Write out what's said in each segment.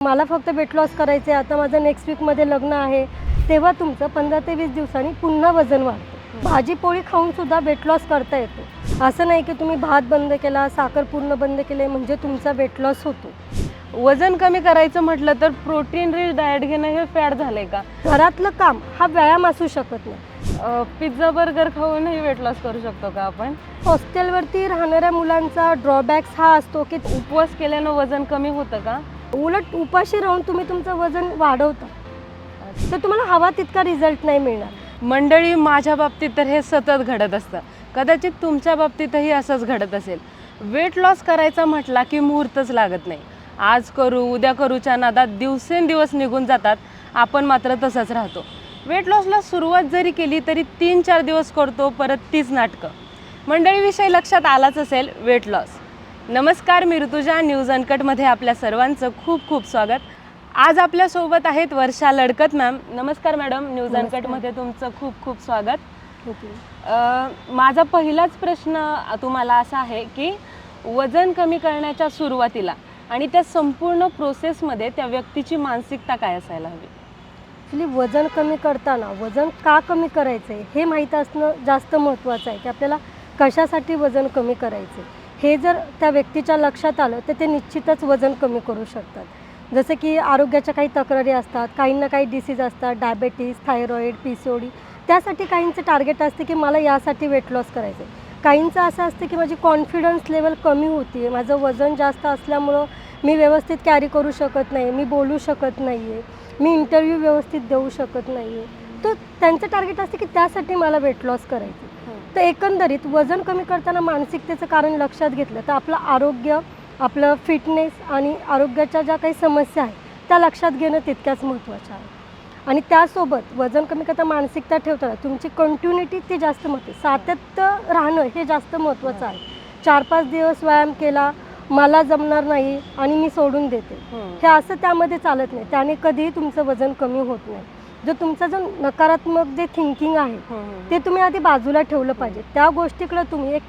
मला फक्त weight loss करायचे आहे, आता माझं नेक्स्ट वीकमध्ये लग्न आहे, तेव्हा तुमचं 15 ते 20 दिवसांनी पुन्हा वजन वाढतं। भाजी पोळी खाऊनसुद्धा वेट लॉस करता येतो। असं नाही की तुम्ही भात बंद केला, साखर पूर्ण बंद केले म्हणजे तुमचा वेट लॉस होतो। वजन कमी करायचं म्हटलं तर प्रोटीन रिच डाएट घेणं हे फॅड झालंय का? घरातलं काम हा व्यायाम असू शकत नाही। पिझ्झा बर्गर खाऊनही वेट लॉस करू शकतो का आपण? हॉस्टेलवरती राहणाऱ्या मुलांचा ड्रॉबॅक्स हा असतो की उपवास केल्यानं वजन कमी होतं का? उलट उपाशी राहून तुम्ही तुमचं वजन वाढवता, तर तुम्हाला हवा तितका रिझल्ट नाही मिळणार। मंडळी, माझ्या बाबतीत तर हे सतत घडत असतं, कदाचित तुमच्या बाबतीतही असंच घडत असेल। वेट लॉस करायचा म्हटला की मुहूर्तच लागत नाही। आज करू उद्या करूच्या नादात दिवसेंदिवस निघून जातात, आपण मात्र तसंच राहतो। वेट लॉसला सुरुवात जरी केली तरी 3-4 दिवस करतो, परत तीच नाटकं। मंडळीविषयी लक्षात आलाच असेल, वेट लॉस। नमस्कार, मी ऋतुजा, न्यूज अनकटमध्ये आपल्या सर्वांचं खूप खूप स्वागत। आज आपल्यासोबत आहेत वर्षा लडकत मॅम। नमस्कार मॅडम, न्यूज अनकटमध्ये तुमचं खूप खूप स्वागत। माझा पहिलाच प्रश्न तुम्हाला असा आहे की वजन कमी करण्याच्या सुरुवातीला आणि त्या संपूर्ण प्रोसेसमध्ये त्या व्यक्तीची मानसिकता काय असायला हवी? ॲक्च्युली वजन कमी करताना वजन का कमी करायचं आहे हे माहीत असणं जास्त महत्त्वाचं आहे, की आपल्याला कशासाठी वजन कमी करायचं आहे हे जर त्या व्यक्तीच्या लक्षात आलं तर ते निश्चितच वजन कमी करू शकतात। जसं की आरोग्याच्या काही तक्रारी असतात, काहींना काही डिसीज असतात, डायबेटीस, थायरॉईड, PCOD, त्यासाठी काहींचं टार्गेट असते की मला यासाठी वेट लॉस करायचं आहे। काहींचं असं असतं की माझी कॉन्फिडन्स लेवल कमी होती आहे, माझं वजन जास्त असल्यामुळं मी व्यवस्थित कॅरी करू शकत नाही, मी बोलू शकत नाही आहे, मी इंटरव्ह्यू व्यवस्थित देऊ शकत नाही आहे, तर त्यांचं टार्गेट असते की त्यासाठी मला वेट लॉस करायचं। तर एकंदरीत वजन कमी करताना मानसिकतेचं कारण लक्षात घेतलं तर आपलं आरोग्य, आपलं फिटनेस आणि आरोग्याच्या ज्या काही समस्या आहेत त्या लक्षात घेणं तितक्याच महत्त्वाचं आहे। आणि त्यासोबत वजन कमी करता मानसिकता ठेवताना तुमची कंटिन्युटी ती जास्त महत्त्वाची, सातत्य राहणं हे जास्त महत्त्वाचं आहे। 4-5 दिवस व्यायाम केला, मला जमणार नाही आणि मी सोडून देते, हे असं त्यामध्ये चालत नाही, त्याने कधीही तुमचं वजन कमी होत नाही। जो तुमचा जो नकारात्मक जे थिंकिंग आहे ते तुम्ही आधी बाजूला ठेवलं पाहिजे, त्या गोष्टीकडे तुम्ही एक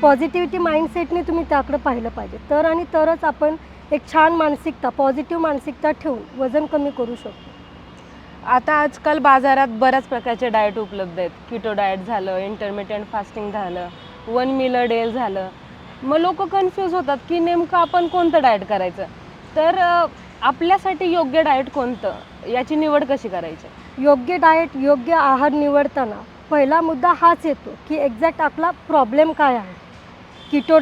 पॉझिटिव्हिटी माइंडसेटने तुम्ही त्याकडे पाहिलं पाहिजे, तर आणि तरच आपण एक छान मानसिकता, पॉझिटिव्ह मानसिकता ठेवून वजन कमी करू शकतो। आता आजकाल बाजारात बऱ्याच प्रकारचे डाएट उपलब्ध आहेत। कीटो डाएट झालं, इंटरमिटेंट फास्टिंग झालं, 1 मील अ डे झालं। मग लोक कन्फ्यूज होतात की नेमकं आपण कोणतं डाएट करायचं, तर आपल्यासाठी योग्य डाएट कोणतं याची निवड कशी करायची? योग्य डाएट, योग्य आहार निवडताना पहिला मुद्दा हाच येतो की एक्झॅक्ट आपला प्रॉब्लेम काय आहे। कीटो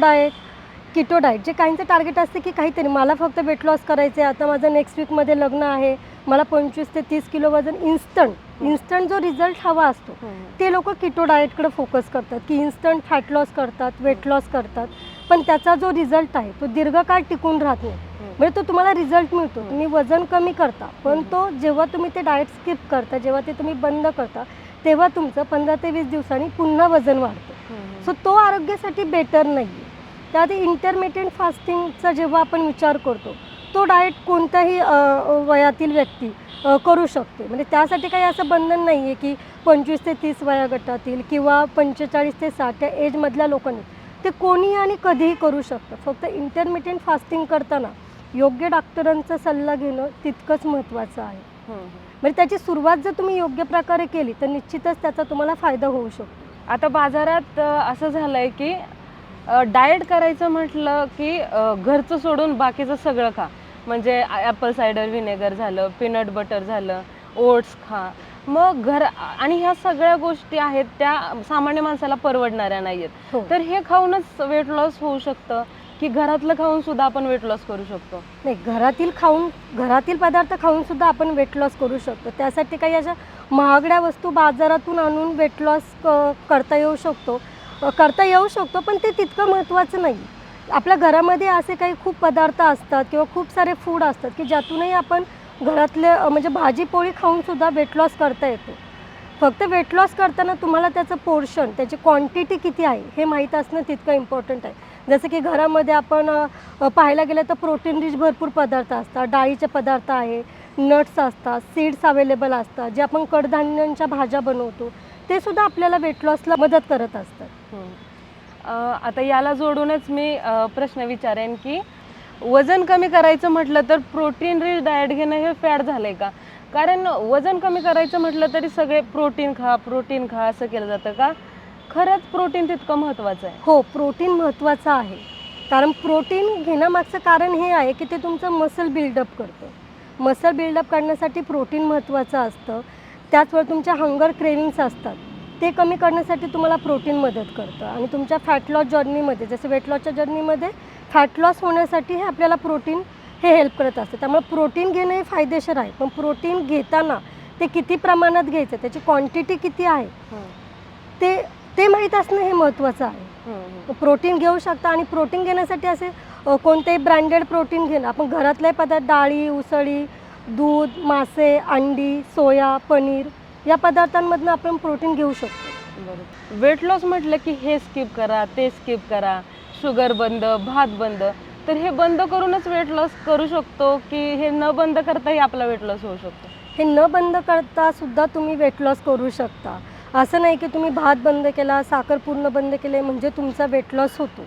डाएट जे काहींचं टार्गेट असते की काहीतरी मला फक्त वेट लॉस करायचं आहे, आता माझं नेक्स्ट वीकमध्ये लग्न आहे, मला 25 ते 30 किलो वजन इन्स्टंट जो रिझल्ट हवा असतो ते लोक कीटो डाएटकडे फोकस करतात की इन्स्टंट फॅट लॉस करतात, वेट लॉस करतात, पण त्याचा जो रिझल्ट आहे तो दीर्घकाळ टिकून राहत नाही। म्हणजे तो तुम्हाला रिझल्ट मिळतो, तुम्ही वजन कमी करता, पण तो जेव्हा तुम्ही ते डाएट स्किप करता, जेव्हा ते तुम्ही बंद करता, तेव्हा तुमचं 15 ते 20 दिवसांनी पुन्हा वजन वाढतं। सो तो आरोग्यासाठी बेटर नाही आहे। त्याआधी इंटरमिटेंट फास्टिंगचा जेव्हा आपण विचार करतो, तो डाएट कोणत्याही वयातील व्यक्ती करू शकते। म्हणजे त्यासाठी काही असं बंधन नाही आहे की 25 ते 30 वयोगटातील किंवा 45 ते 60 या एजमधल्या लोकांनी, ते कोणीही आणि कधीही करू शकतं। फक्त इंटरमिटेंट फास्टिंग करताना योग्य डॉक्टरांचा सल्ला घेणं तितकंच महत्त्वाचं आहे। म्हणजे त्याची सुरुवात जर तुम्ही योग्य प्रकारे केली तर निश्चितच त्याचा तुम्हाला फायदा होऊ शकतो। आता बाजारात असं झालंय की डाएट करायचं म्हटलं की घरचं सोडून बाकीचं सगळं खा, म्हणजे ॲपल सायडर व्हिनेगर झालं, पीनट बटर झालं, ओट्स खा। मग आणि ह्या सगळ्या गोष्टी आहेत त्या सामान्य माणसाला परवडणाऱ्या नाही आहेत, तर हे खाऊनच वेट लॉस होऊ शकतं की घरातलं खाऊन सुद्धा आपण वेट लॉस करू शकतो? नाही, घरातील पदार्थ खाऊन सुद्धा आपण वेट लॉस करू शकतो। त्यासाठी काही अशा महागड्या वस्तू बाजारातून आणून वेट लॉस करता येऊ शकतो, पण ते तितकं महत्त्वाचं नाही। आपल्या घरामध्ये असे काही खूप पदार्थ असतात किंवा खूप सारे फूड असतात की ज्यातूनही आपण घरातले म्हणजे भाजी पोळी खाऊन सुद्धा वेट लॉस करता येतो। फक्त वेट लॉस करताना तुम्हाला त्याचं पोर्शन, त्याची क्वांटिटी किती आहे हे माहीत असणं तितकं इम्पॉर्टंट आहे। जसं की घरामध्ये आपण पाहायला गेलं तर प्रोटीन रिच भरपूर पदार्थ असतात, डाळीचे पदार्थ आहे, नट्स असतात, सीड्स अवेलेबल असतात, जे आपण कडधान्यांच्या भाज्या बनवतो, ते सुद्धा आपल्याला वेट लॉसला मदत करत असतात। आता याला जोडूनच मी प्रश्न विचारेन की वजन कमी करायचं म्हटलं तर प्रोटीन रिच डाएट घेणं हे फॅड झालंय का? कारण वजन कमी करायचं म्हटलं तरी सगळे प्रोटीन खा असं केलं जातं का? खरंच प्रोटीन तितकं महत्त्वाचं आहे? हो, प्रोटीन महत्त्वाचं आहे. कारण प्रोटीन घेण्यामागचं कारण हे आहे की ते तुमचं मसल बिल्डअप करतं. मसल बिल्डअप करण्यासाठी प्रोटीन महत्त्वाचं असतं. त्याचवेळी तुमच्या हंगर क्रेविंग्स असतात, ते कमी करण्यासाठी तुम्हाला प्रोटीन मदत करतं. आणि तुमच्या फॅट लॉस जर्नीमध्ये, जसं वेट लॉसच्या जर्नीमध्ये फॅट लॉस होण्यासाठी हे आपल्याला प्रोटीन हे हेल्प करत असतं. त्यामुळे प्रोटीन घेणं हे फायदेशीर आहे. पण प्रोटीन घेताना ते किती प्रमाणात घ्यायचं, त्याची क्वांटिटी किती आहे ते ते माहीत असणं हे महत्त्वाचं आहे. प्रोटीन घेऊ शकता. आणि प्रोटीन घेण्यासाठी असे कोणतेही ब्रँडेड प्रोटीन घेणं, आपण घरातले पदार्थ, डाळी, उसळी, दूध, मासे, अंडी, सोया, पनीर या पदार्थांमधनं आपण प्रोटीन घेऊ शकतो. बरोबर. वेट लॉस म्हटलं की हे स्किप करा, ते स्किप करा, शुगर बंद, भात बंद. तर हे बंद करूनच वेट लॉस करू शकतो की हे न बंद करताही आपला वेट लॉस होऊ शकतो? हे न बंद करता सुद्धा तुम्ही वेट लॉस करू शकता. असं नाही की तुम्ही भात बंद केला, साखर पूर्ण बंद केले म्हणजे तुमचा वेट लॉस होतो.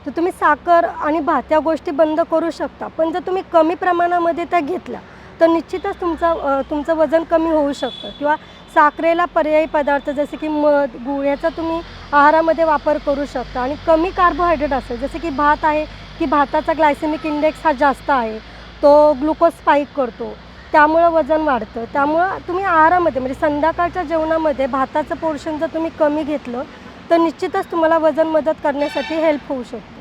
तर तुम्ही साखर आणि भात या गोष्टी बंद करू शकता. पण जर तुम्ही कमी प्रमाणामध्ये त्या घेतल्या तर निश्चितच तुमचं वजन कमी होऊ शकतं. किंवा साखरेला पर्यायी पदार्थ जसे की मध, गूळ याचा तुम्ही आहारामध्ये वापर करू शकता. आणि कमी कार्बोहायड्रेट असेल, जसे की भात आहे की भाताचा ग्लायसेमिक इंडेक्स हा जास्त आहे, तो ग्लुकोज स्पाईक करतो, त्यामुळं वजन वाढतं. त्यामुळं तुम्ही आहारामध्ये म्हणजे संध्याकाळच्या जेवणामध्ये भाताचं पोर्शन जर तुम्ही कमी घेतलं तर निश्चितच तुम्हाला वजन मदत करण्यासाठी हेल्प होऊ शकते.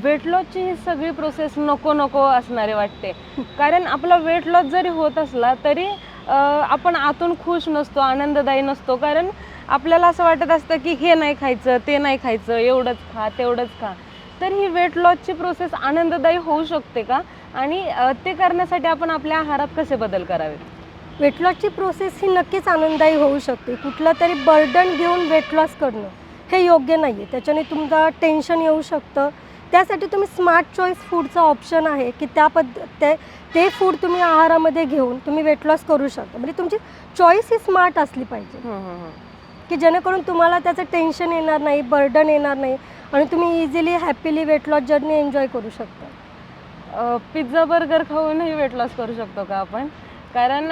वेट लॉसची ही सगळी प्रोसेस नको असणारी वाटते. कारण आपला वेट लॉस जरी होत असला तरी आपण आतून खुश नसतो, आनंददायी नसतो. कारण आपल्याला असं वाटत असतं की हे नाही खायचं, ते नाही खायचं, एवढंच खा, तेवढंच खा. तर ही वेट लॉसची प्रोसेस आनंददायी होऊ शकते का? आणि ते करण्यासाठी आपण आपल्या आहारात कसे बदल करावेत? वेट लॉसची प्रोसेस ही नक्कीच आनंददायी होऊ शकते. कुठलं तरी बर्डन घेऊन वेट लॉस करणं हे योग्य नाही आहे. त्याच्याने तुमचं टेन्शन येऊ शकतं. त्यासाठी तुम्ही स्मार्ट चॉईस फूडचा ऑप्शन आहे की ते फूड तुम्ही आहारामध्ये घेऊन तुम्ही वेट लॉस करू शकता. म्हणजे तुमची चॉईस ही स्मार्ट असली पाहिजे की जेणेकरून तुम्हाला त्याचं टेन्शन येणार नाही, बर्डन येणार नाही आणि तुम्ही easily happily weight loss journey enjoy करू शकता. पिझ्झा बर्गर खाऊनही वेट लॉस करू शकतो का आपण? कारण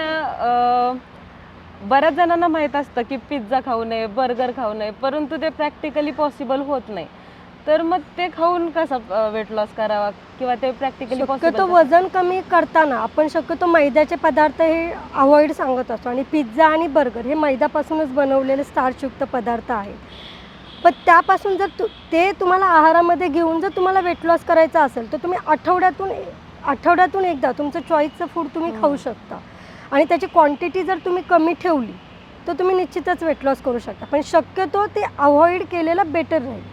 बऱ्याच जणांना माहीत असतं की पिझ्झा खाऊ नये, बर्गर खाऊ नये, परंतु ते प्रॅक्टिकली पॉसिबल होत नाही. तर मग ते खाऊन कसं वेट लॉस करावा किंवा ते प्रॅक्टिकली शक्यतो वजन कमी करताना आपण शक्यतो मैद्याचे पदार्थ हे अवॉइड सांगत असतो. आणि पिझ्झा आणि बर्गर हे मैद्यापासूनच बनवलेले स्टार्चयुक्त पदार्थ आहेत. पण त्यापासून जर ते तुम्हाला आहारामध्ये घेऊन जर तुम्हाला वेट लॉस करायचा असेल तर तुम्ही आठवड्यातून एकदा तुमचं चॉईसचं फूड तुम्ही खाऊ शकता. आणि त्याची क्वांटिटी जर तुम्ही कमी ठेवली तर तुम्ही निश्चितच वेट लॉस करू शकता. पण शक्यतो ते अवॉइड केलेलं बेटर राहील.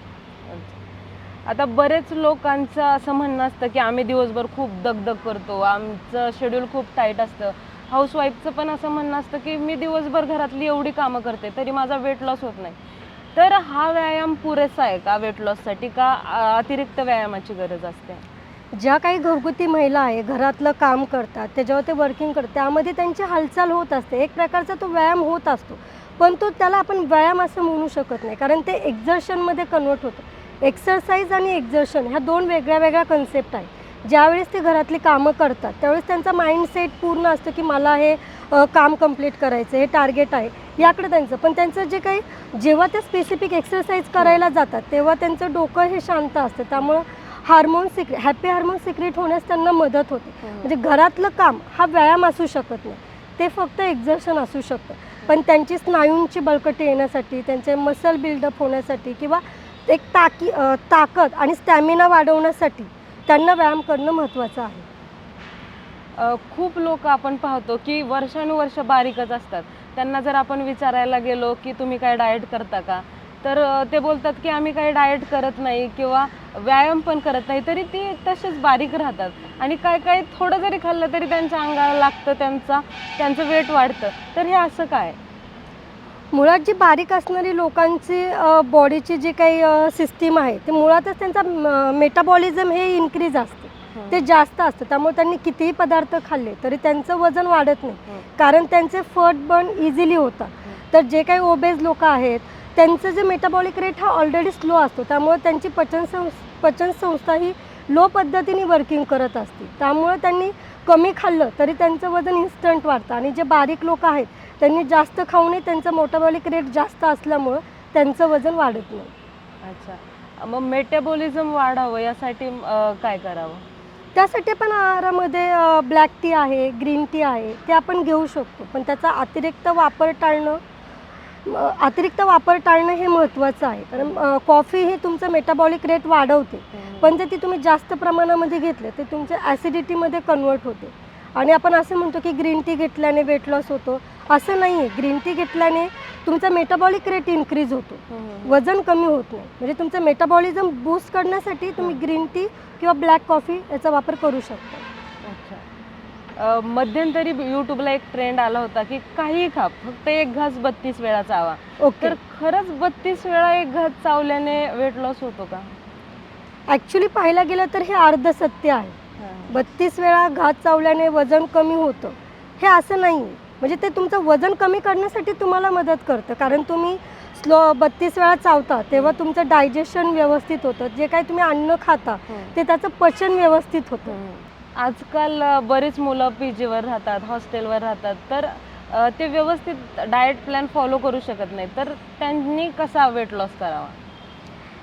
आता बरेच लोकांचं असं म्हणणं असतं की आम्ही दिवसभर खूप दगदग करतो, आमचं शेड्यूल खूप टाईट असतं. हाऊसवाईफचं पण असं म्हणणं असतं की मी दिवसभर घरातली एवढी कामं करते तरी माझा वेट लॉस होत नाही. तर हा व्यायाम पुरेसा आहे का वेट लॉससाठी, का अतिरिक्त व्यायामाची गरज असते? ज्या काही घरगुती महिला आहे, घरातलं काम करतात, त्याच्यावर ते वर्किंग करतात, त्यामध्ये त्यांची हालचाल होत असते. एक प्रकारचा तो व्यायाम होत असतो. पण त्याला आपण व्यायाम असं म्हणू शकत नाही. कारण ते एक्झर्शनमध्ये कन्वर्ट होतं. एक्सरसाइज आणि एक्झर्शन ह्या दोन वेगळ्या कन्सेप्ट आहेत. ज्यावेळेस ते घरातली कामं करतात त्यावेळेस त्यांचा माइंडसेट पूर्ण असतं की मला हे काम कंप्लीट करायचं, हे टार्गेट आहे याकडे त्यांचं. पण त्यांचं जे काही जेव्हा ते स्पेसिफिक एक्सरसाइज करायला जातात तेव्हा त्यांचं डोकं हे शांत असतं. त्यामुळं हॅपी हार्मोन सिक्रेट होण्यास त्यांना मदत होते. म्हणजे घरातलं काम हा व्यायाम असू शकत नाही, ते फक्त एक्झर्शन असू शकतं. पण त्यांची स्नायूंची बळकटी येण्यासाठी, त्यांचे मसल बिल्डअप होण्यासाठी किंवा एक ताकद आणि स्टॅमिना वाढवण्यासाठी त्यांना व्यायाम करणं महत्त्वाचं आहे. खूप लोक आपण पाहतो की वर्षानुवर्ष बारीकच असतात. त्यांना जर आपण विचारायला गेलो की तुम्ही काय डाएट करता का, तर ते बोलतात की आम्ही काही डाएट करत नाही किंवा व्यायाम पण करत नाही, तरी ते तसेच बारीक राहतात. आणि काय थोडं जरी खाल्लं तरी त्यांच्या अंगाला लागतं, त्यांचं वेट वाढतं. तर हे असं काय? मुळात जी बारीक असणारी लोकांची बॉडीची जी काही सिस्टीम आहे ते मुळातच त्यांचा मेटाबॉलिझम हे इन्क्रीज असते, ते जास्त असतं. त्यामुळे त्यांनी कितीही पदार्थ खाल्ले तरी त्यांचं वजन वाढत नाही, कारण त्यांचे फॅट बर्न इझिली होतात. तर जे काही ओबेज लोक आहेत त्यांचं जे मेटाबॉलिक रेट हा ऑलरेडी स्लो असतो, त्यामुळे त्यांची पचनसंस्था ही लो पद्धतीने वर्किंग करत असतील. त्यामुळे त्यांनी कमी खाल्लं तरी त्यांचं वजन इन्स्टंट वाढतं आणि जे बारीक लोक आहेत त्यांनी जास्त खाऊ नये, त्यांचं मेटाबॉलिक रेट जास्त असल्यामुळं त्यांचं वजन वाढत नाही. अच्छा, मग मेटाबॉलिझम वाढावं यासाठी काय करावं? त्यासाठी पण आहारामध्ये ब्लॅक टी आहे, ग्रीन टी आहे, ते आपण घेऊ शकतो. पण त्याचा अतिरिक्त वापर टाळणं हे महत्त्वाचं आहे. कारण कॉफी ही तुमचं मेटाबॉलिक रेट वाढवते, पण जर ती तुम्ही जास्त प्रमाणामध्ये घेतलं तर तुमच्या ॲसिडिटीमध्ये कन्वर्ट होते. आणि आपण असं म्हणतो की ग्रीन टी घेतल्याने वेट लॉस होतो, असं नाही आहे. ग्रीन टी घेतल्याने तुमचा मेटाबॉलिक रेट इन्क्रीज होतो, वजन कमी होत नाही. म्हणजे तुमचं मेटाबॉलिझम बूस्ट करण्यासाठी तुम्ही ग्रीन टी किंवा ब्लॅक कॉफी याचा वापर करू शकता. अच्छा, मध्यंतरी यूट्यूबला एक ट्रेंड आला होता की काही खा, फक्त एक घास 32 वेळा चावा. ओके, तर खरंच 32 वेळा एक घास चावल्याने वेट लॉस होतो का? ॲक्च्युली पाहायला गेलं तर हे अर्ध सत्य आहे. 32 वेळा घास चावल्याने वजन कमी होतं हे असं नाही आहे. म्हणजे ते तुमचं वजन कमी करण्यासाठी तुम्हाला मदत करतं. कारण तुम्ही 32 वेळा चावता तेव्हा तुमचं डायजेशन व्यवस्थित होतं. जे काही तुम्ही अन्न खाता ते त्याचं पचन व्यवस्थित होतं. आजकाल बरीच मुलं PGवर राहतात, हॉस्टेलवर राहतात, तर ते व्यवस्थित डाएट प्लॅन फॉलो करू शकत नाही. तर त्यांनी कसा वेट लॉस करावा?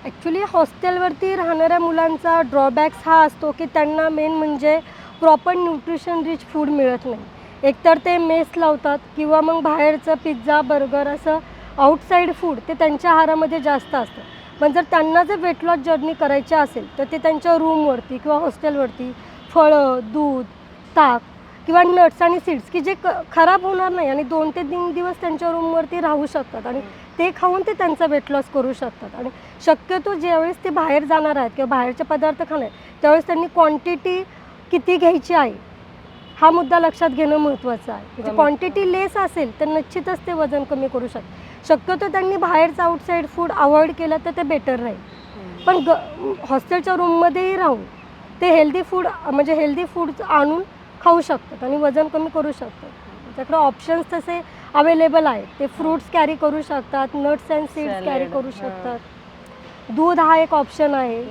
ॲक्च्युली हॉस्टेलवरती राहणाऱ्या मुलांचा ड्रॉबॅक्स हा असतो की त्यांना मेन म्हणजे प्रॉपर न्यूट्रिशन रिच फूड मिळत नाही. एकतर ते मेस लावतात किंवा मग बाहेरचं पिझ्झा बर्गर असं आउटसाईड फूड ते त्यांच्या आहारामध्ये जास्त असतं. पण जर त्यांना जर वेट लॉस जर्नी करायची असेल तर ते त्यांच्या रूमवरती किंवा हॉस्टेलवरती फळं, दूध, ताक किंवा नट्स आणि सीड्स की जे खराब होणार नाही आणि 2 ते 3 दिवस त्यांच्या रूमवरती राहू शकतात आणि ते खाऊन ते त्यांचा वेट लॉस करू शकतात. आणि शक्यतो ज्यावेळेस ते बाहेर जाणार आहेत किंवा बाहेरचे पदार्थ खाणार आहेत त्यावेळेस त्यांनी क्वांटिटी किती घ्यायची आहे हा मुद्दा लक्षात घेणं महत्त्वाचं आहे. म्हणजे क्वांटिटी लेस असेल तर निश्चितच ते वजन कमी करू शकतात. शक्यतो त्यांनी बाहेरचं आउटसाईड फूड अवॉइड केलं तर ते बेटर राहील. पण हॉस्टेलच्या रूममध्येही राहून ते हेल्दी फूड आणून खाऊ शकतात आणि वजन कमी करू शकतात. त्याच्याकडे ऑप्शन्स तसे अवेलेबल आहेत. ते फ्रूट्स कॅरी करू शकतात, नट्स अँड सीड्स कॅरी करू शकतात. दूध हा एक ऑप्शन आहे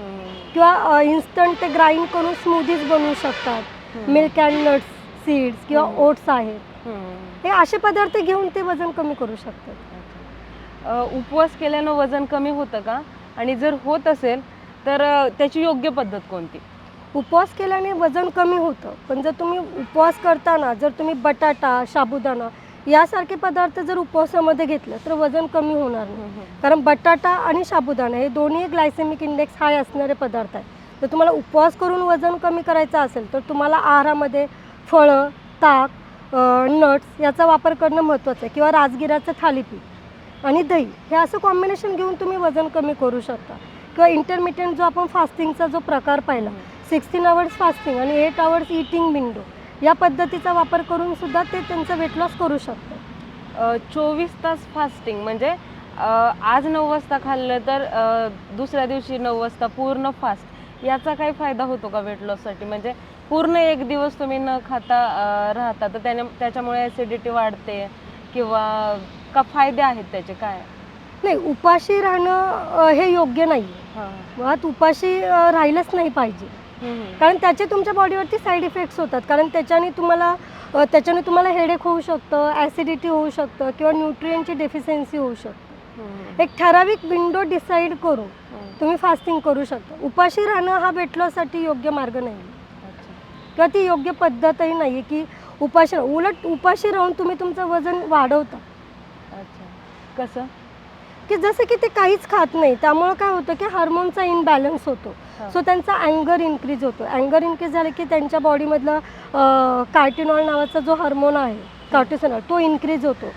किंवा इन्स्टंट ते ग्राइंड करून स्मूदीज बनवू शकतात. मिल्क अँड नट्स सीड्स किंवा ओट्स आहेत. हे असे पदार्थ घेऊन ते वजन कमी करू शकतात. उपवास केल्यानं वजन कमी होतं का? आणि जर होत असेल तर त्याची योग्य पद्धत कोणती? उपवास केल्याने वजन कमी होतं, पण जर तुम्ही उपवास करताना जर तुम्ही बटाटा, साबुदाणा यासारखे पदार्थ जर उपवासामध्ये घेतलं तर वजन कमी होणार नाही. कारण बटाटा आणि साबुदाणा हे दोन्ही ग्लायसेमिक इंडेक्स हाय असणारे पदार्थ आहेत. जर तुम्हाला उपवास करून वजन कमी करायचं असेल तर तुम्हाला आहारामध्ये फळं, ताक, नट्स याचा वापर करणं महत्त्वाचं आहे किंवा राजगिराचं थालीपीठ आणि दही हे असं कॉम्बिनेशन घेऊन तुम्ही वजन कमी करू शकता. किंवा इंटरमिडियंट जो आपण फास्टिंगचा जो प्रकार पाहिला 16 आवर्स फास्टिंग आणि 8 आवर्स ईटिंग विंडो या पद्धतीचा वापर करून सुद्धा ते त्यांचं वेट लॉस करू शकतात. 24 तास फास्टिंग म्हणजे आज 9 वाजता खाल्लं तर दुसऱ्या दिवशी 9 वाजता पूर्ण फास्ट, याचा काही फायदा होतो का वेट लॉससाठी? म्हणजे पूर्ण एक दिवस तुम्ही न खाता राहता तर त्याच्यामुळे ॲसिडिटी वाढते किंवा का फायदे आहेत त्याचे काय? नाही, उपाशी राहणं हे योग्य नाही आहे. मुळात उपाशी राहिलंच नाही पाहिजे. कारण त्याचे तुमच्या बॉडीवरती साईड इफेक्ट्स होतात. कारण त्याच्याने तुम्हाला हेडेक होऊ शकतं, ॲसिडिटी होऊ शकतं किंवा न्यूट्रिएंटची डेफिशियन्सी होऊ शकतं. एक ठराविक विंडो डिसाईड करून तुम्ही फास्टिंग करू शकता. उपाशी राहणं हा वेट लॉससाठी योग्य मार्ग नाही किंवा ती योग्य पद्धतही नाही आहे की उलट उपाशी राहून तुम्ही तुमचं वजन वाढवता. अच्छा, कसं? की जसं की ते काहीच खात नाही त्यामुळं काय होतं की हार्मोनचा इनबॅलन्स होतो. सो त्यांचा अँगर इन्क्रीज होतो. अँगर इन्क्रीज झालं की त्यांच्या बॉडीमधलं कार्टिनॉल नावाचा जो हार्मोन आहे कॉर्टिसोल तो इन्क्रीज होतो.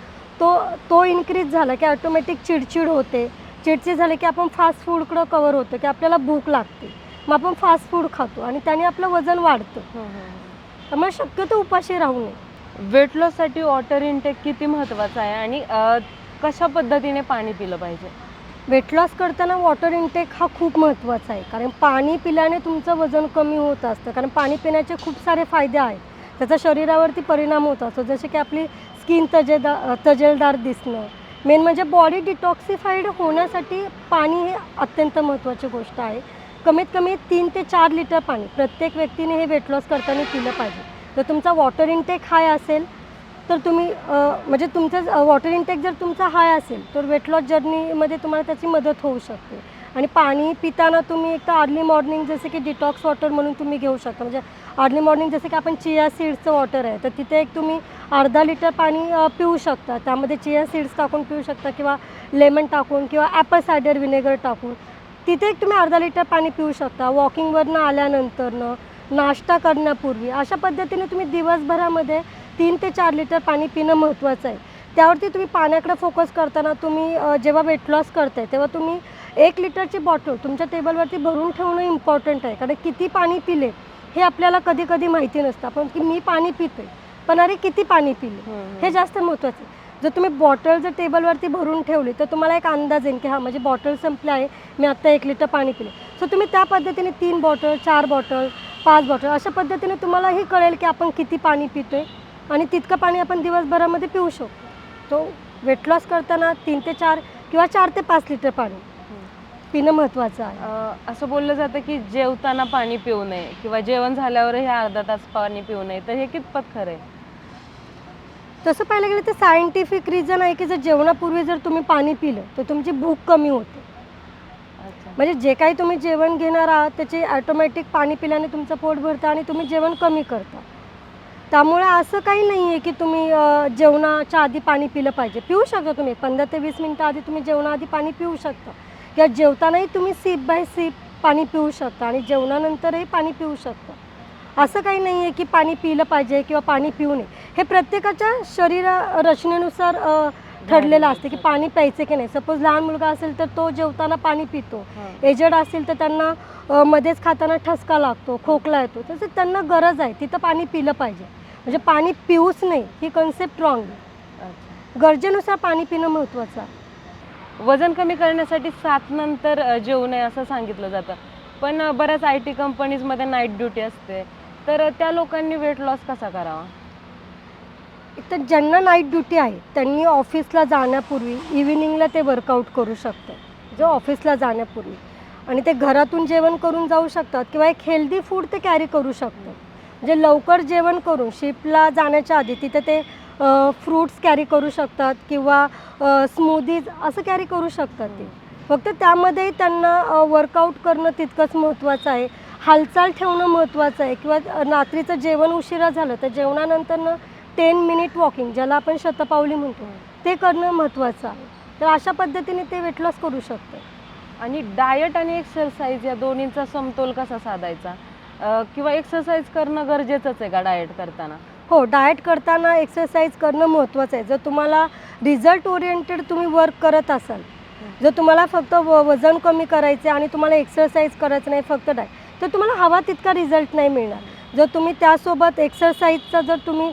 तो इन्क्रीज झाला की ऑटोमॅटिक चिडचिड होते. चिडचिड झालं की आपण फास्ट फूडकडं कवर होतं की आपल्याला भूक लागते, मग आपण फास्ट फूड खातो आणि त्याने आपलं वजन वाढतं. त्यामुळे शक्यतो उपाशी राहू नये. वेट लॉससाठी वॉटर इनटेक किती महत्त्वाचं आहे आणि कशा पद्धतीने पाणी पिलं पाहिजे? वेट लॉस करताना वॉटर इनटेक हा खूप महत्त्वाचा आहे. कारण पाणी पिल्याने तुमचं वजन कमी होत असतं. कारण पाणी पिण्याचे खूप सारे फायदे आहेत. त्याचा शरीरावरती परिणाम होत असतो. जसे की आपली स्किन तजेलदार दिसणं. मेन म्हणजे बॉडी डिटॉक्सिफाईड होण्यासाठी पाणी हे अत्यंत महत्त्वाची गोष्ट आहे. कमीत कमी 3 ते 4 लिटर पाणी प्रत्येक व्यक्तीने हे वेट लॉस करताना पिलं पाहिजे. जर तुमचा वॉटर इंटेक हाय असेल तर तुम्ही म्हणजे तुमचं वॉटर इंटेक जर तुमचा हाय असेल तर वेट लॉस जर्नीमध्ये तुम्हाला त्याची मदत होऊ शकते. आणि पाणी पिताना तुम्ही एक तर अर्ली मॉर्निंग जसे की डिटॉक्स वॉटर म्हणून तुम्ही घेऊ शकता. म्हणजे अर्ली मॉर्निंग जसे की आपण चिया सीड्सचं वॉटर आहे तर तिथे एक तुम्ही अर्धा लिटर पाणी पिऊ शकता. त्यामध्ये चिया सीड्स टाकून पिऊ शकता किंवा लेमन टाकून किंवा ॲपल सायडर व्हिनेगर टाकून तिथे एक तुम्ही अर्धा लिटर पाणी पिऊ शकता. वॉकिंगवरनं आल्यानंतरनं, नाश्ता करण्यापूर्वी अशा पद्धतीने तुम्ही दिवसभरामध्ये 3 ते 4 लिटर पाणी पिणं महत्त्वाचं आहे. त्यावरती तुम्ही पाण्याकडे फोकस करताना तुम्ही जेव्हा वेट लॉस करताय तेव्हा तुम्ही 1 लिटरची बॉटल तुमच्या टेबलवरती भरून ठेवणं इम्पॉर्टंट आहे. कारण किती पाणी पिले हे आपल्याला कधी कधी माहिती नसतं. आपण की मी पाणी पितोय पण अरे किती पाणी पिले हे जास्त महत्त्वाचं आहे. जर तुम्ही बॉटल जर टेबलवरती भरून ठेवली तर तुम्हाला एक अंदाज येईल की हां माझी बॉटल संपली आहे, मी आत्ता 1 लिटर पाणी पिले. सो तुम्ही त्या पद्धतीने 3 बॉटल 4 बॉटल 5 बॉटल अशा पद्धतीने तुम्हालाही कळेल की आपण किती पाणी पितोय आणि तितकं पाणी आपण दिवसभरामध्ये पिऊ शकतो. तो वेट लॉस करताना 3 ते 4 किंवा 4 ते 5 लिटर पाणी पिणं महत्त्वाचं आहे. असं बोललं जातं की जेवताना पाणी पिऊ नये किंवा जेवण झाल्यावरही अर्धा तास पाणी पिऊ नये, तर हे कितपत खरं आहे? तसं पाहायला गेलं तर सायंटिफिक रिझन आहे की जर जेवणापूर्वी जर तुम्ही पाणी पिलं तर तुमची भूक कमी होते. अच्छा. म्हणजे जे काही तुम्ही जेवण घेणार आहात त्याचे ॲटोमॅटिक पाणी पिल्याने तुमचं पोट भरतं आणि तुम्ही जेवण कमी करता. त्यामुळे असं काही नाही आहे की तुम्ही जेवणाच्या आधी पाणी पिलं पाहिजे. पिऊ शकता तुम्ही 15 ते 20 मिनटं आधी तुम्ही जेवणाआधी पाणी पिऊ शकता किंवा जेवतानाही तुम्ही सिप बाय सिप पाणी पिऊ शकता आणि जेवणानंतरही पाणी पिऊ शकता. असं काही नाही आहे की पाणी पिलं पाहिजे किंवा पाणी पिऊ नये. हे प्रत्येकाच्या शरीर रचनेनुसार ठरलेलं असते की पाणी प्यायचे की नाही. सपोज लहान मुलगा असेल तर तो जेवताना पाणी पितो, एजड असेल तर त्यांना मध्येच खाताना ठसका लागतो, खोकला येतो, तसं त्यांना गरज आहे तिथं पाणी पिलं पाहिजे. म्हणजे पाणी पिऊच नाही ही कन्सेप्ट रॉंग आहे. गरजेनुसार पाणी पिणं महत्त्वाचं आहे. वजन कमी करण्यासाठी 7 नंतर जेवू नये असं सांगितलं जातं, पण बऱ्याच IT कंपनीजमध्ये नाईट ड्युटी असते, तर त्या लोकांनी वेट लॉस कसा करावा? तर ज्यांना नाईट ड्युटी आहे त्यांनी ऑफिसला जाण्यापूर्वी इव्हिनिंगला ते वर्कआउट करू शकतात जो ऑफिसला जाण्यापूर्वी, आणि ते घरातून जेवण करून जाऊ शकतात किंवा एक हेल्दी फूड ते कॅरी करू शकतात. म्हणजे लवकर जेवण करून शिफ्टला जाण्याच्या आधी तिथे ते फ्रूट्स कॅरी करू शकतात किंवा स्मूदीज असं कॅरी करू शकतात. ते फक्त त्यामध्ये त्यांना वर्कआउट करणं तितकंच महत्त्वाचं आहे, हालचाल ठेवणं महत्त्वाचं आहे. किंवा रात्रीचं जेवण उशिरा झालं तर जेवणानंतरनं 10 मिनिट वॉकिंग ज्याला आपण शतपावली म्हणतो ते करणं महत्त्वाचं आहे. तर अशा पद्धतीने ते वेट लॉस करू शकतात. आणि डाएट आणि एक्सरसाइज या दोन्हींचा समतोल कसा साधायचा, किंवा एक्सरसाइज करणं गरजेचंच आहे का डाएट करताना? हो, डाएट करताना एक्सरसाइज करणं महत्त्वाचं आहे. जर तुम्हाला रिझल्ट ओरिएंटेड तुम्ही वर्क करत असाल, जर तुम्हाला फक्त वजन कमी करायचं आणि तुम्हाला एक्सरसाइज करायचं नाही फक्त डाएट, तर तुम्हाला हवा तितका रिझल्ट नाही मिळणार. जर तुम्ही त्यासोबत एक्सरसाइजचा जर तुम्ही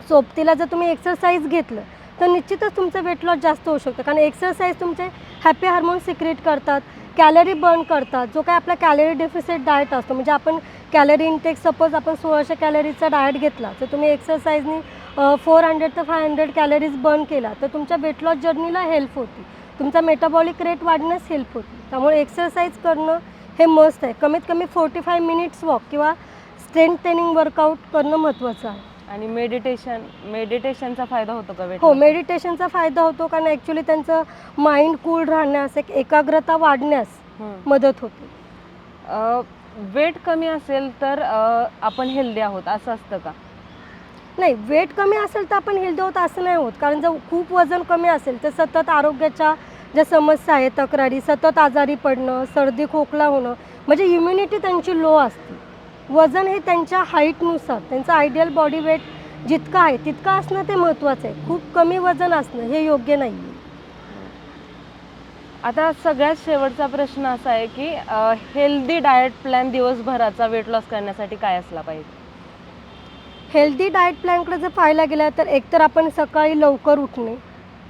सोबतीला जर तुम्ही एक्सरसाइज घेतलं तर निश्चितच तुमचं वेट लॉस जास्त होऊ शकतं. कारण एक्सरसाइज तुमचे हॅपी हार्मोन सिक्रेट करतात, कॅलरी बर्न करतात. जो काय आपला कॅलरी डेफिसिट डाएट असतो, म्हणजे आपण कॅलरी इंटेक सपोज आपण 1600 कॅलरीचा डाएट घेतला तर तुम्ही एक्सरसाइजनी 400 ते 500 कॅलरीज बर्न केला तर तुमच्या वेट लॉस जर्नीला हेल्प होती, तुमचा मेटाबॉलिक रेट वाढण्यास हेल्प होती. त्यामुळे एक्सरसाइज करणं हे मस्ट आहे. कमीत कमी 45 मिनिट्स वॉक किंवा स्ट्रेंथ ट्रेनिंग वर्कआउट करणं महत्त्वाचं आहे. आणि मेडिटेशनचा फायदा होतो का वेट? हो, मेडिटेशनचा फायदा होतो, कारण ॲक्च्युली त्यांचं माइंड कूल राहण्यास, एक एकाग्रता वाढण्यास मदत होते. वेट कमी असेल तर आपण हेल्दी आहोत असं असतं का? नाही, वेट कमी असेल तर आपण हेल्दी आहोत असं नाही होत. कारण जर खूप वजन कमी असेल तर सतत आरोग्याच्या ज्या समस्या आहेत, तक्रारी, सतत आजारी पडणं, सर्दी खोकला होणं, म्हणजे इम्युनिटी त्यांची लो असते. वजन हे त्यांच्या हाईटनुसार त्यांचं आयडियल बॉडी वेट जितकं आहे तितकं असणं ते महत्त्वाचं आहे. खूप कमी वजन असणं हे योग्य नाही आहे. आता सगळ्यात शेवटचा प्रश्न असा आहे की हेल्दी डाएट प्लॅन दिवसभराचा वेट लॉस करण्यासाठी काय असला पाहिजे? हेल्दी डाएट प्लॅनकडे जर पाहायला गेलं तर एकतर आपण सकाळी लवकर उठणे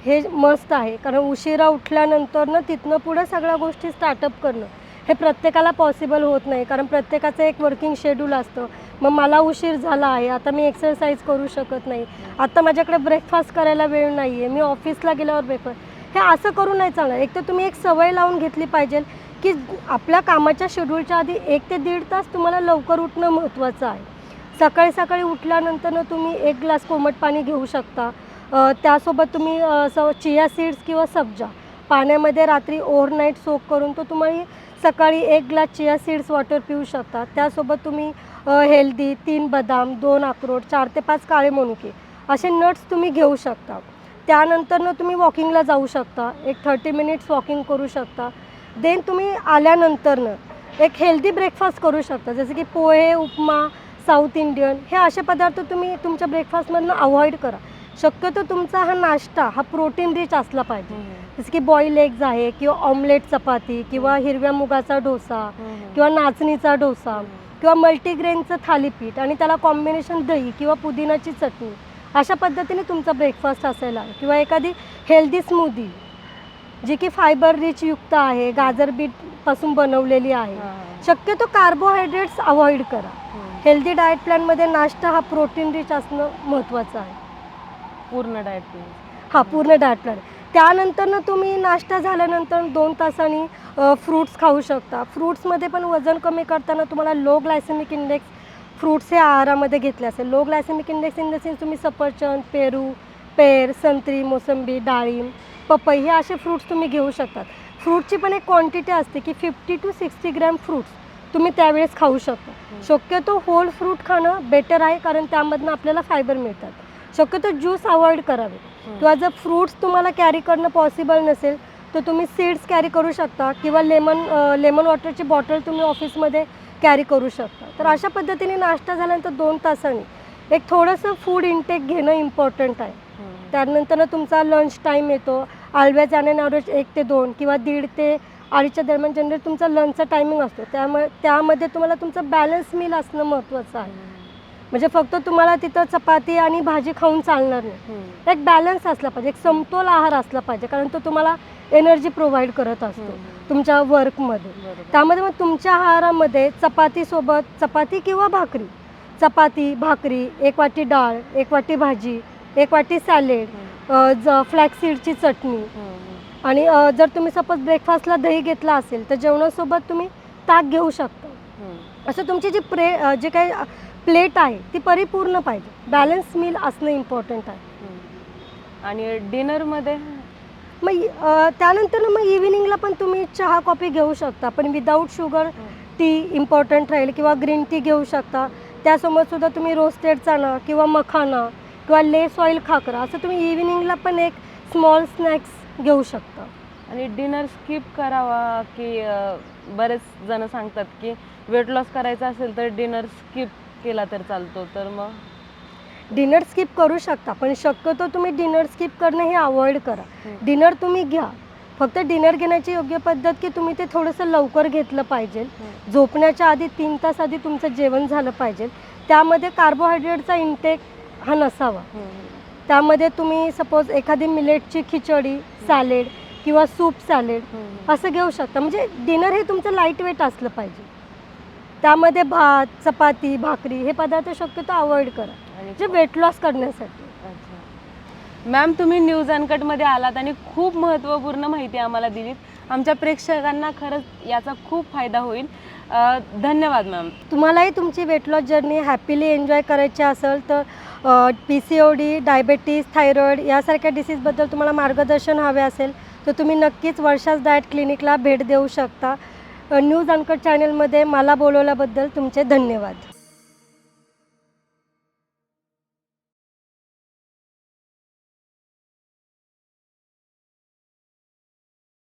हे मस्त आहे. कारण उशिरा उठल्यानंतर तिथनं पुढं सगळ्या गोष्टी स्टार्टअप करणं हे प्रत्येकाला पॉसिबल होत नाही. कारण प्रत्येकाचं एक वर्किंग शेड्यूल असतं. मग मला उशीर झाला आहे, आता मी एक्सरसाइज करू शकत नाही, आता माझ्याकडे ब्रेकफास्ट करायला वेळ नाही आहे, मी ऑफिसला गेल्यावर ब्रेकफास्ट, हे असं करू नाही चालणार. एक तर तुम्ही एक सवय लावून घेतली पाहिजे की आपल्या कामाच्या शेड्यूलच्या आधी 1 ते 1.5 तास तुम्हाला लवकर उठणं महत्त्वाचं आहे. सकाळी सकाळी उठल्यानंतर तुम्ही 1 ग्लास कोमट पाणी घेऊ शकता. त्यासोबत तुम्ही चिया सीड्स किंवा सब्जा पाण्यामध्ये रात्री ओव्हरनाईट सोक करून तो तुम्ही सकाळी 1 ग्लास चिया सीड्स वॉटर पिऊ शकता. त्यासोबत तुम्ही हेल्दी 3 बदाम, 2 अक्रोड, 4 ते 5 काळे मनुके असे नट्स तुम्ही घेऊ शकता. त्यानंतर तुम्ही वॉकिंगला जाऊ शकता. एक 30 मिनिट्स वॉकिंग करू शकता. देन तुम्ही आल्यानंतर एक हेल्दी ब्रेकफास्ट करू शकता, जसं की पोहे, उपमा, साऊथ इंडियन हे असे पदार्थ तुम्ही तुमच्या ब्रेकफास्टमधनं अवॉइड करा. शक्यतो तुमचा हा नाश्ता हा प्रोटीन रिच असला पाहिजे, जसं की बॉईल एग्ज आहे किंवा ऑमलेट चपाती किंवा हिरव्या मुगाचा डोसा किंवा नाचणीचा डोसा किंवा मल्टीग्रेनचं थालीपीठ आणि त्याला कॉम्बिनेशन दही किंवा पुदिनाची चटणी अशा पद्धतीने तुमचा ब्रेकफास्ट असायला, किंवा एखादी हेल्दी स्मूदी जी की फायबर रिच युक्त आहे, गाजर बीटपासून बनवलेली आहे. शक्यतो कार्बोहायड्रेट्स अवॉइड करा. हेल्दी डाएट प्लॅनमध्ये नाश्ता हा प्रोटीन रिच असणं महत्त्वाचं आहे. पूर्ण डाएट प्लॅन. हां, पूर्ण डाएट प्लॅन. त्यानंतर तुम्ही नाश्ता झाल्यानंतर 2 तासांनी फ्रूट्स खाऊ शकता. फ्रूट्समध्ये पण वजन कमी करताना तुम्हाला लो ग्लायसेमिक इंडेक्स फ्रूट्स हे आहारामध्ये घेतले असेल. Low glycemic index in the sense तुम्ही सफरचंद, पेर, संत्री, मोसंबी, डाळिंब, पपई हे असे फ्रूट्स तुम्ही घेऊ शकतात. फ्रूटची पण एक क्वांटिटी असते की 50 to 60 ग्रॅम फ्रूट्स तुम्ही त्यावेळेस खाऊ शकता. शक्यतो होल फ्रूट खाणं बेटर आहे, कारण त्यामधनं आपल्याला फायबर मिळतात. शक्यतो ज्यूस अवॉइड करावे. किंवा जर फ्रूट्स तुम्हाला कॅरी करणं पॉसिबल नसेल तर तुम्ही सीड्स कॅरी करू शकता किंवा लेमन वॉटरची बॉटल तुम्ही ऑफिसमध्ये कॅरी करू शकता. तर अशा पद्धतीने नाश्ता झाल्यानंतर 2 तासांनी एक थोडंसं फूड इनटेक घेणं इम्पॉर्टंट आहे. त्यानंतर तुमचा लंच टाईम येतो. ऑलवेज ऑन एन ॲव्हरेज 1 ते 2 किंवा 1:30 ते 2:30च्या दरम्यान जनरली तुमचा लंचचा टायमिंग असतो. त्यामध्ये तुम्हाला तुमचं बॅलन्स मील असणं महत्त्वाचं आहे. म्हणजे फक्त तुम्हाला तिथं चपाती आणि भाजी खाऊन चालणार नाही. एक बॅलन्स असला पाहिजे, एक समतोल आहार असला पाहिजे, कारण तो तुम्हाला एनर्जी प्रोव्हाइड करत असतो तुमच्या वर्कमध्ये. त्यामध्ये मग तुमच्या आहारामध्ये चपाती किंवा भाकरी, 1 वाटी डाळ, 1 वाटी भाजी, 1 वाटी सॅलेड, फ्लॅक्सीडची चटणी आणि जर तुम्ही सपोज ब्रेकफास्टला दही घेतला असेल तर जेवणासोबत तुम्ही ताक घेऊ शकता. असं तुमची जी काही प्लेट आहे ती परिपूर्ण पाहिजे. बॅलन्स मील असणं इम्पॉर्टंट आहे. आणि डिनरमध्ये मग त्यानंतर मग इव्हिनिंगला पण तुम्ही चहा कॉफी घेऊ शकता, पण विदाऊट शुगर टी इम्पॉर्टंट राहील, किंवा ग्रीन टी घेऊ शकता. त्यासोबत सुद्धा तुम्ही रोस्टेड चणा किंवा मखाना किंवा लेस ऑइल खाकरा असं तुम्ही इव्हिनिंगला पण एक स्मॉल स्नॅक्स घेऊ शकता. आणि डिनर स्किप करावा की बरेच जण सांगतात की वेट लॉस करायचं असेल तर डिनर स्किप केला तर चालतो, तर मग डिनर स्किप करू शकता, पण शक्यतो तुम्ही डिनर स्किप करणं हे अवॉइड करा. डिनर तुम्ही घ्या, फक्त डिनर घेण्याची योग्य पद्धत की तुम्ही ते थोडंसं लवकर घेतलं पाहिजे. झोपण्याच्या आधी 3 तास आधी तुमचं जेवण झालं पाहिजे. त्यामध्ये कार्बोहायड्रेटचा इंटेक हा नसावा. त्यामध्ये तुम्ही सपोज एखादी मिलेटची खिचडी, सॅलेड किंवा सूप सॅलेड असं घेऊ शकता. म्हणजे डिनर हे तुमचं लाईट वेट असलं पाहिजे. त्यामध्ये भात, चपाती, भाकरी हे पदार्थ शक्यतो अवॉइड करा, म्हणजे वेट लॉस करण्यासाठी. मॅम, तुम्ही न्यूज अनकटमध्ये आलात आणि खूप महत्त्वपूर्ण माहिती आम्हाला दिलीत. आमच्या प्रेक्षकांना खरंच याचा खूप फायदा होईल. धन्यवाद मॅम. तुम्हालाही तुमची weight loss journey happily enjoy करायची असेल तर PCOD, डायबेटीस, थायरॉईड यासारख्या डिसीजबद्दल तुम्हाला मार्गदर्शन हवे असेल तर तुम्ही नक्कीच वर्षास डाएट क्लिनिकला भेट देऊ शकता. न्यूज अनकट चॅनलमध्ये मला बोलवल्याबद्दल तुमचे धन्यवाद.